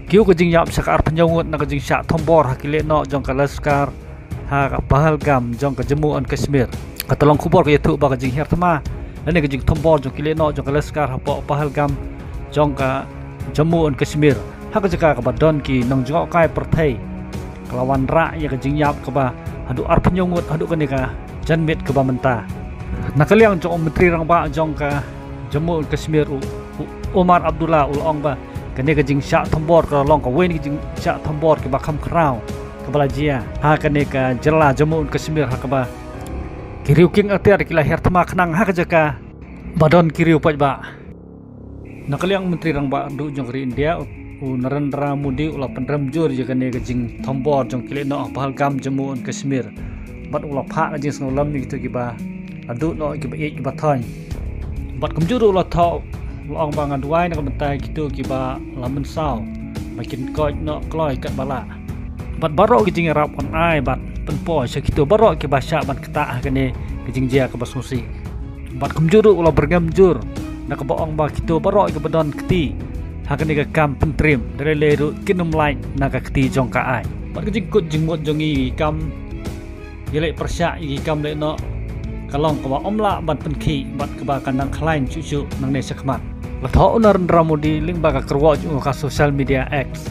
kiu ke jing yap sakar penjongut na ke jing syak tombor hakile no jong ka laskar ha ka Pahalgam jong ka Jammu and Kashmir ka tolong kubor ke tu ba ke jing hertama lane ke jing tombor jong kile no jong ka laskar ha Pahalgam jong ka Jammu and Kashmir ha ka jaka ka badon ki nong jong kai perthai kelawan ra ya ke jing yap ka ba hadu ar penjongut hadu ke ka janmit ke ba menta nakaliang jong menteri rang ba jong ka Jammu and Kashmir Umar Abdullah ulong ba kene ke jing syak tombor ke long ka wen ke jing syak tombor ke ba kham krau ke balajia ha kene ka jela Jammu and Kashmir ha ka ba kiriu king atir kila hertama khnang ha ka jaka badon kiriu paj ba nakaliang menteri rang ba du jong ri India Narendra Modi ula pendram jur je kene ke jing tombor jong kile no Pahalgam Jammu and Kashmir bat ula pha ke jing snolam ni gitu ki ba adu no ki ba ek ba thon bat kumjur ula tho long bangan duai nak bentai gitu kiba lamun sao makin koi no kloi kat bala bat barok kijing rap on ai bat penpo segitu barok kiba syak bat ketah kene kijing dia ke basusi bat kumjuru ulah bergamjur nak boong ba gitu barok ke bedon keti ha kene ke kam pentrim dari leru kinum lain nak keti jong ka ai bat kijing kut jingmot jongi kam yelek persyak i kam le no kalong ke ba omla bat penki bat ke ba kanang klain cucu nang ne sekmat Lathau Narendra Modi ling baka kerwa juga ka social media X